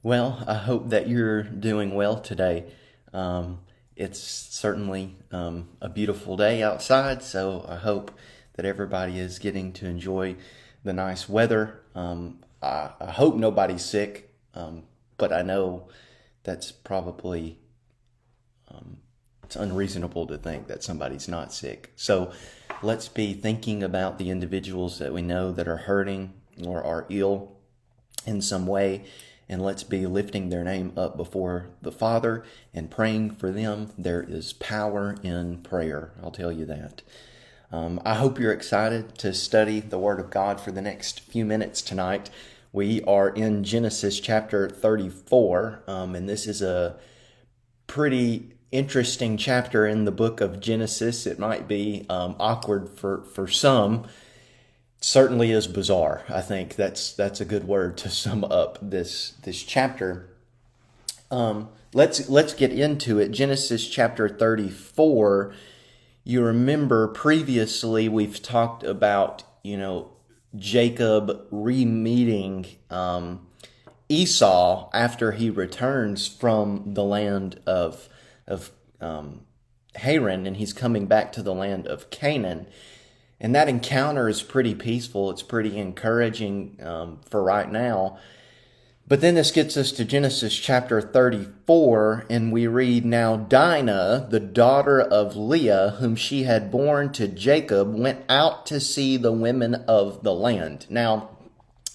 Well, I hope that you're doing well today. It's certainly a beautiful day outside, so I hope that everybody is getting to enjoy the nice weather. I hope nobody's sick, but I know that's probably it's unreasonable to think that somebody's not sick. So let's be thinking about the individuals that we know that are hurting or are ill in some way, and let's be lifting their name up before the Father and praying for them. There is power in prayer, I'll tell you that. I hope you're excited to study the Word of God for the next few minutes tonight. We are in Genesis chapter 34, and this is a pretty interesting chapter in the book of Genesis. It might be awkward for some. Certainly is bizarre. I think that's a good word to sum up this chapter. Let's get into it. Genesis chapter 34. You remember previously we've talked about Jacob re-meeting Esau after he returns from the land of Haran, and he's coming back to the land of Canaan. And that encounter is pretty peaceful. It's pretty encouraging for right now. But then this gets us to Genesis chapter 34, and we read, "Now Dinah, the daughter of Leah, whom she had borne to Jacob, went out to see the women of the land." Now,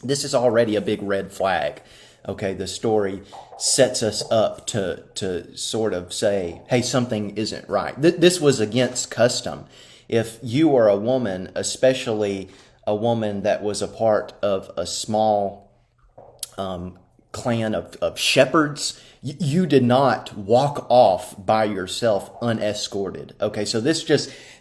this is already a big red flag. Okay, the story sets us up to sort of say, hey, something isn't right. This was against custom. If you were a woman, especially a woman that was a part of a small clan of shepherds, you did not walk off by yourself unescorted. Okay, so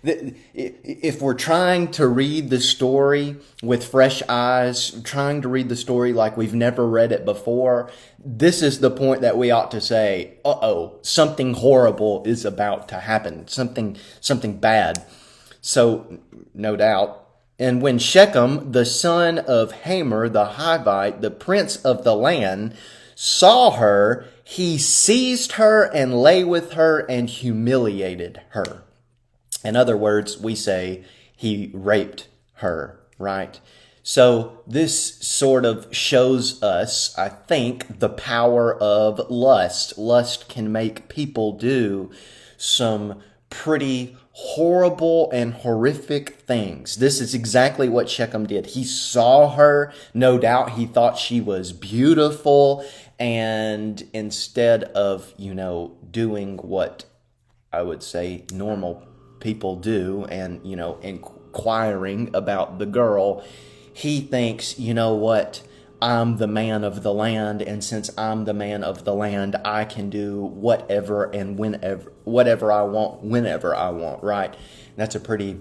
if we're trying to read the story with fresh eyes, trying to read the story like we've never read it before, this is the point that we ought to say, uh-oh, something horrible is about to happen, something bad. So, no doubt. "And when Shechem, the son of Hamor the Hivite, the prince of the land, saw her, he seized her and lay with her and humiliated her." In other words, we say he raped her, right? So this sort of shows us, I think, the power of lust. Lust can make people do some pretty horrible and horrific things. This is exactly what Shechem did. He saw her. No doubt he thought she was beautiful. And instead of, doing what I would say normal people do and, inquiring about the girl, he thinks, you know what? I'm the man of the land, and since I'm the man of the land, I can do whatever and whatever I want, whenever I want, right? That's a pretty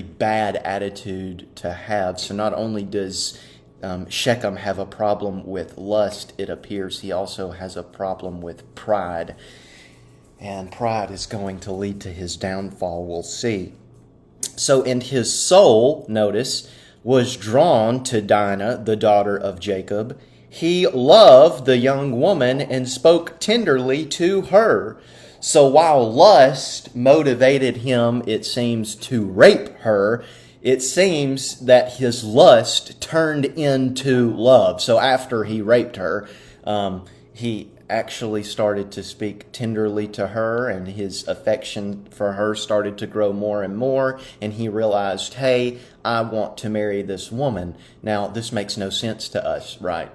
bad attitude to have. So not only does Shechem have a problem with lust, it appears he also has a problem with pride. And pride is going to lead to his downfall, we'll see. So, and his soul, notice, was drawn to Dinah, the daughter of Jacob. He loved the young woman and spoke tenderly to her. So while lust motivated him, it seems, to rape her, it seems that his lust turned into love. So after he raped her, he actually started to speak tenderly to her, and his affection for her started to grow more and more, and he realized, hey, I want to marry this woman. Now, this makes no sense to us, right?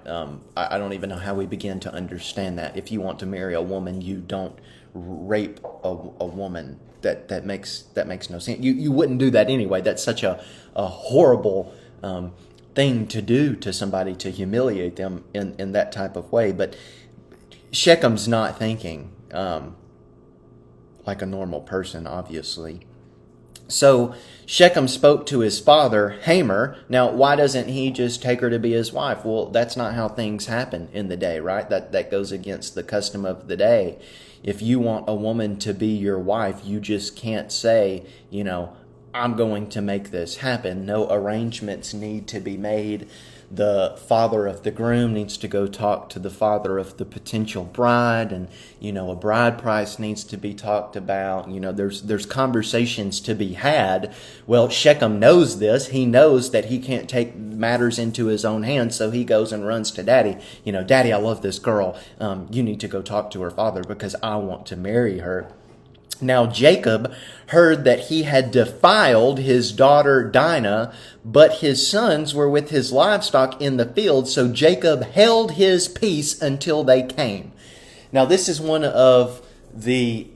I don't even know how we begin to understand that. If you want to marry a woman, you don't rape a woman. That makes no sense. You wouldn't do that anyway. That's such a horrible thing to do to somebody, to humiliate them in that type of way. But Shechem's not thinking like a normal person, obviously. So Shechem spoke to his father, Hamor. Now, why doesn't he just take her to be his wife? Well, that's not how things happen in the day, right? That goes against the custom of the day. If you want a woman to be your wife, you just can't say, I'm going to make this happen. No arrangements need to be made. the father of the groom needs to go talk to the father of the potential bride, and a bride price needs to be talked about. There's conversations to be had. Well, Shechem knows this. He knows that he can't take matters into his own hands, so he goes and runs to Daddy. Daddy, I love this girl. You need to go talk to her father because I want to marry her. Now Jacob heard that he had defiled his daughter Dinah, but his sons were with his livestock in the field, so Jacob held his peace until they came. Now this is one of the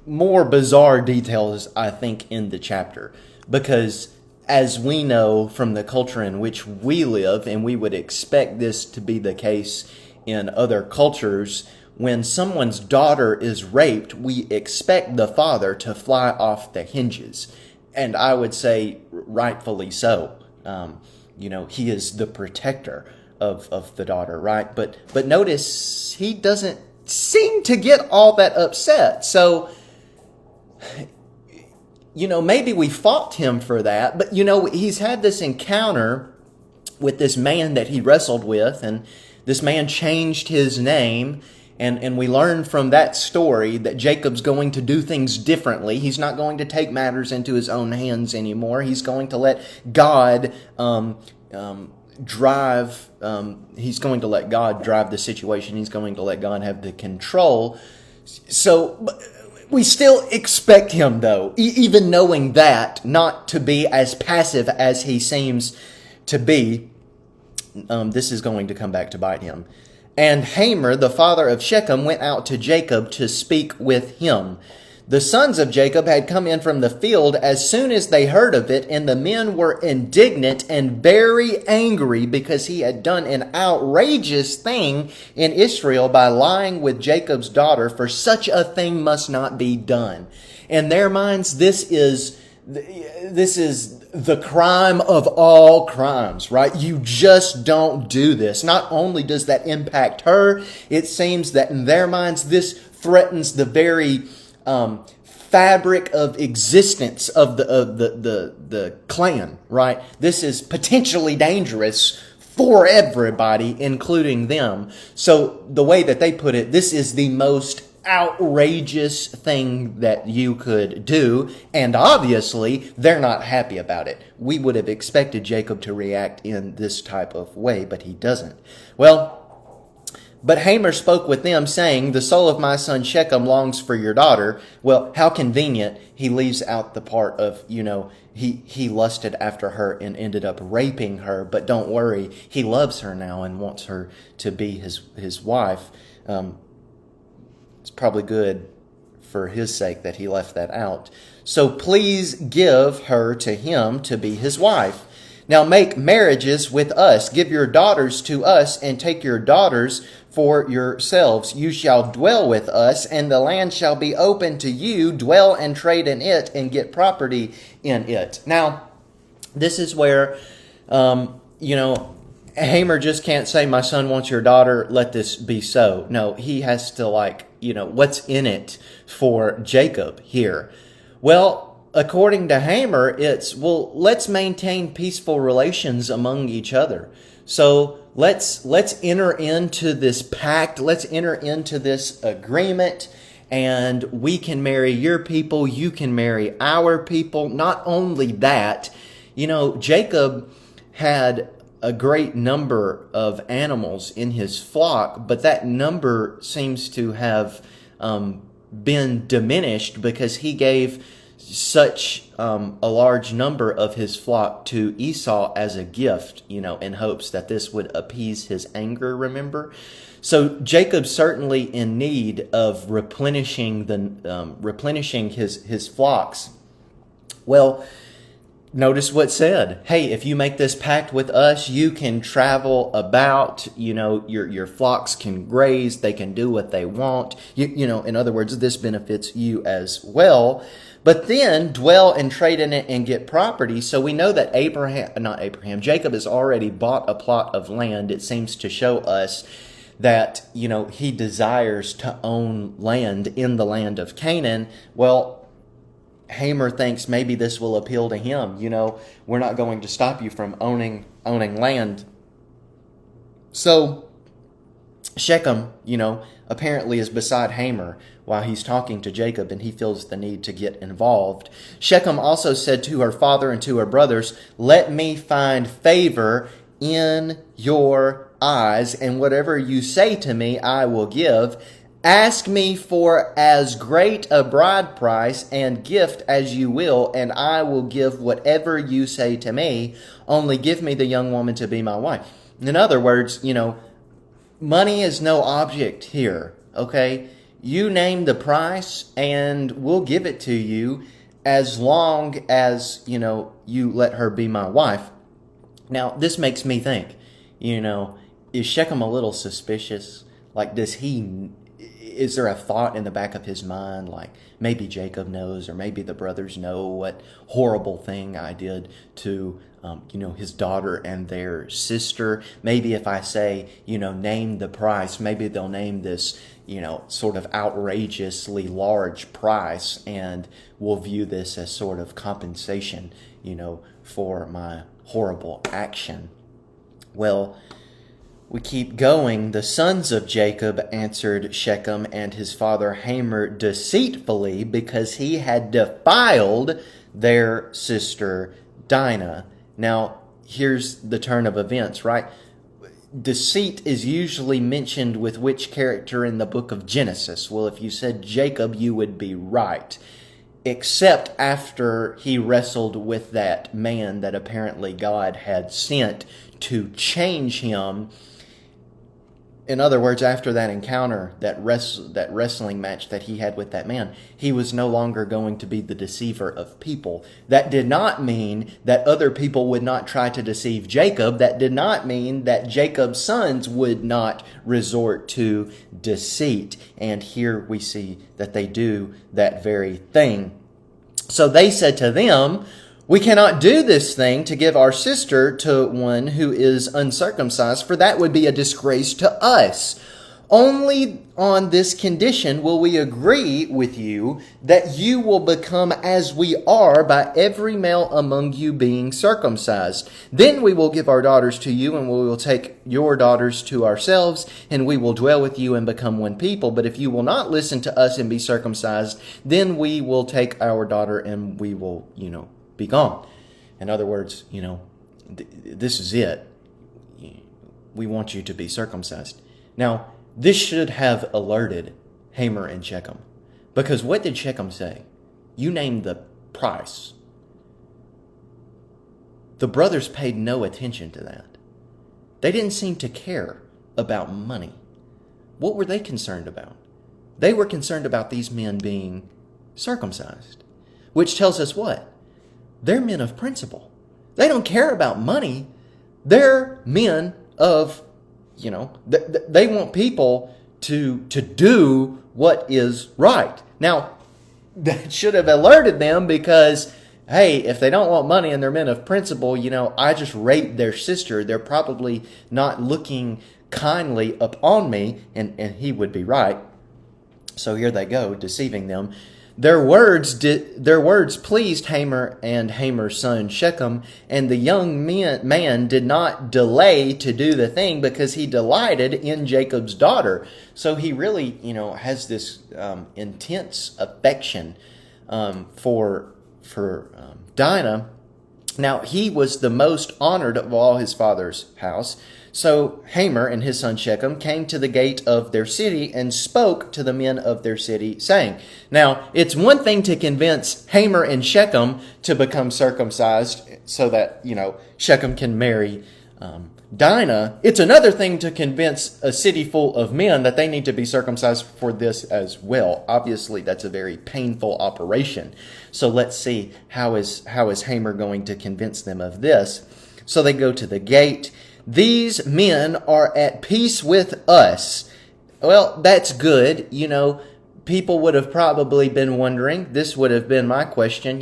more bizarre details, I think, in the chapter, because as we know from the culture in which we live, and we would expect this to be the case in other cultures, when someone's daughter is raped, we expect the father to fly off the hinges. And I would say rightfully so. He is the protector of the daughter, right? But notice he doesn't seem to get all that upset. So, maybe we fault him for that. But, he's had this encounter with this man that he wrestled with, and this man changed his name. And we learn from that story that Jacob's going to do things differently. He's not going to take matters into his own hands anymore. He's going to let God drive. He's going to let God drive the situation. He's going to let God have the control. So we still expect him, though, even knowing that, not to be as passive as he seems to be. This is going to come back to bite him. And Hamor, the father of Shechem, went out to Jacob to speak with him. The sons of Jacob had come in from the field as soon as they heard of it, and the men were indignant and very angry because he had done an outrageous thing in Israel by lying with Jacob's daughter, for such a thing must not be done. In their minds, this is the crime of all crimes, right? You just don't do this. Not only does that impact her, it seems that in their minds, this threatens the very fabric of existence of the clan, right? This is potentially dangerous for everybody, including them. So the way that they put it, this is the most outrageous thing that you could do, and obviously they're not happy about it. We would have expected Jacob to react in this type of way, but he doesn't. But Hamor spoke with them, saying, the soul of my son Shechem longs for your daughter. Well, how convenient. He leaves out the part of, he lusted after her and ended up raping her, but don't worry, he loves her now and wants her to be his wife. It's probably good for his sake that he left that out. So please give her to him to be his wife. Now make marriages with us. Give your daughters to us and take your daughters for yourselves. You shall dwell with us, and the land shall be open to you. Dwell and trade in it and get property in it. Now, this is where, Hamor just can't say, my son wants your daughter, let this be so. No, he has to what's in it for Jacob here? Well, according to Hamor, it's, let's maintain peaceful relations among each other. So let's enter into this pact. Let's enter into this agreement, and we can marry your people. You can marry our people. Not only that, Jacob had a great number of animals in his flock, but that number seems to have been diminished because he gave such a large number of his flock to Esau as a gift, in hopes that this would appease his anger, remember? So Jacob's certainly in need of replenishing his flocks. Well, notice what said. Hey, if you make this pact with us, you can travel about, your flocks can graze, they can do what they want. In other words, this benefits you as well. But then dwell and trade in it and get property. So we know that Jacob has already bought a plot of land. It seems to show us that, he desires to own land in the land of Canaan. Well, Hamer thinks maybe this will appeal to him. We're not going to stop you from owning land. So Shechem, apparently is beside Hamer while he's talking to Jacob, and he feels the need to get involved. Shechem also said to her father and to her brothers, "Let me find favor in your eyes, and whatever you say to me, I will give. Ask me for as great a bride price and gift as you will, and I will give whatever you say to me. Only give me the young woman to be my wife." In other words, money is no object here, okay? You name the price and we'll give it to you as long as, you let her be my wife. Now, this makes me think, is Shechem a little suspicious? Like, is there a thought in the back of his mind, like maybe Jacob knows, or maybe the brothers know what horrible thing I did to, his daughter and their sister? Maybe if I say, name the price, maybe they'll name this, sort of outrageously large price, and we'll view this as sort of compensation, for my horrible action. Well, we keep going. The sons of Jacob answered Shechem and his father Hamor deceitfully, because he had defiled their sister Dinah. Now, here's the turn of events, right? Deceit is usually mentioned with which character in the book of Genesis? Well, if you said Jacob, you would be right. Except after he wrestled with that man that apparently God had sent to change him. In other words, after that encounter, that wrestling match that he had with that man, he was no longer going to be the deceiver of people. That did not mean that other people would not try to deceive Jacob. That did not mean that Jacob's sons would not resort to deceit. And here we see that they do that very thing. So they said to them, "We cannot do this thing to give our sister to one who is uncircumcised, for that would be a disgrace to us. Only on this condition will we agree with you that you will become as we are by every male among you being circumcised. Then we will give our daughters to you, and we will take your daughters to ourselves, and we will dwell with you and become one people. But if you will not listen to us and be circumcised, then we will take our daughter and we will, be gone." In other words, this is it. We want you to be circumcised. Now, this should have alerted Hamor and Shechem. Because what did Shechem say? You named the price. The brothers paid no attention to that. They didn't seem to care about money. What were they concerned about? They were concerned about these men being circumcised. Which tells us what? They're men of principle. They don't care about money. They're men of, they want people to do what is right. Now, that should have alerted them because, hey, if they don't want money and they're men of principle, I just raped their sister. They're probably not looking kindly upon me, and he would be right. So here they go, deceiving them. Their words pleased Hamor and Hamor's son Shechem, and the young man did not delay to do the thing because he delighted in Jacob's daughter. So he really, has this intense affection for Dinah. Now, he was the most honored of all his father's house. So Hamor and his son Shechem came to the gate of their city and spoke to the men of their city, saying, now, it's one thing to convince Hamor and Shechem to become circumcised so that, Shechem can marry Dinah. It's another thing to convince a city full of men that they need to be circumcised for this as well. Obviously, that's a very painful operation. So let's see, how is Hamor going to convince them of this? So they go to the gate. These men are at peace with us. Well, that's good. People would have probably been wondering, this would have been my question,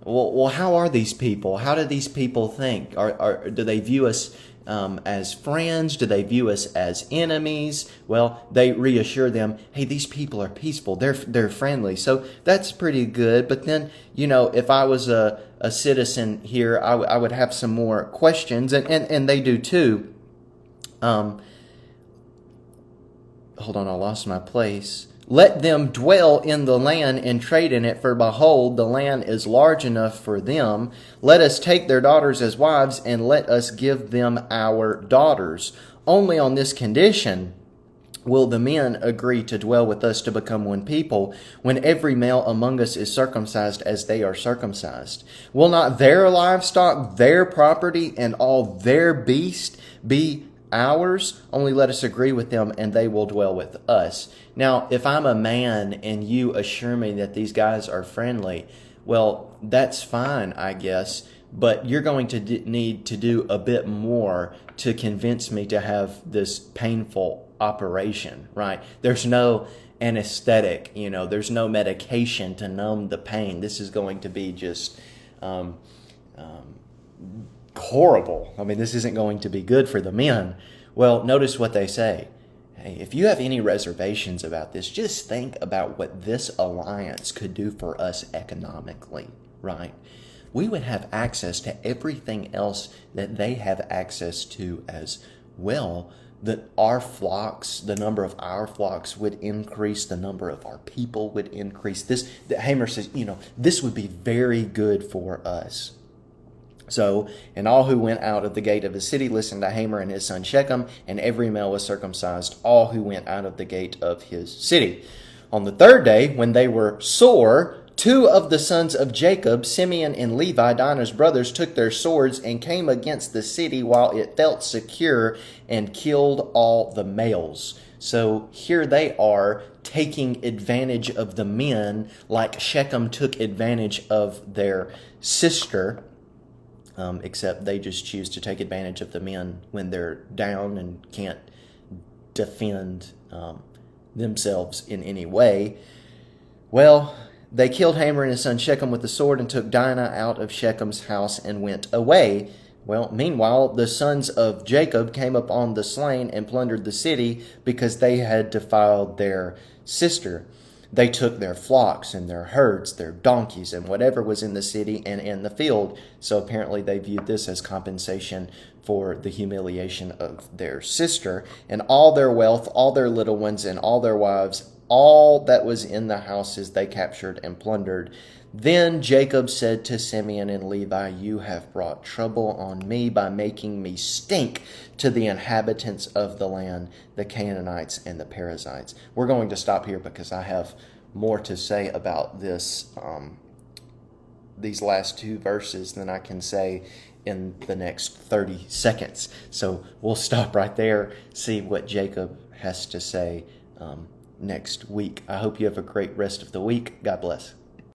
well, how are these people? How do these people think? Do they view us as friends? Do they view us as enemies? Well, they reassure them, hey, these people are peaceful. They're friendly. So that's pretty good. But then, if I was a citizen here, I would have some more questions, and they do too. Hold on, I lost my place. Let them dwell in the land and trade in it, for behold, the land is large enough for them. Let us take their daughters as wives, and let us give them our daughters. Only on this condition will the men agree to dwell with us to become one people, when every male among us is circumcised as they are circumcised. Will not their livestock, their property, and all their beast be ours? Only let us agree with them, and they will dwell with us. Now, if I'm a man and you assure me that these guys are friendly, well, that's fine, I guess. But you're going to need to do a bit more to convince me to have this painful operation, right? There's no anesthetic, there's no medication to numb the pain. This is going to be just horrible. I mean, this isn't going to be good for the men. Well, notice what they say. Hey, if you have any reservations about this, just think about what this alliance could do for us economically, right? We would have access to everything else that they have access to as well. That our flocks, the number of our flocks would increase, the number of our people would increase. Hamer says, this would be very good for us. So, and all who went out of the gate of the city listened to Hamer and his son Shechem, and every male was circumcised, all who went out of the gate of his city. On the third day, when they were sore, two of the sons of Jacob, Simeon and Levi, Dinah's brothers, took their swords and came against the city while it felt secure and killed all the males. So here they are taking advantage of the men like Shechem took advantage of their sister. Except they just choose to take advantage of the men when they're down and can't defend themselves in any way. Well, they killed Hamor and his son Shechem with the sword and took Dinah out of Shechem's house and went away. Well, meanwhile, the sons of Jacob came upon the slain and plundered the city because they had defiled their sister. They took their flocks and their herds, their donkeys, and whatever was in the city and in the field. So apparently they viewed this as compensation for the humiliation of their sister. And all their wealth, all their little ones, and all their wives, all that was in the houses they captured and plundered. Then Jacob said to Simeon and Levi, you have brought trouble on me by making me stink to the inhabitants of the land, the Canaanites and the Perizzites. We're going to stop here because I have more to say about this, these last two verses than I can say in the next 30 seconds. So we'll stop right there, see what Jacob has to say next week. I hope you have a great rest of the week. God bless.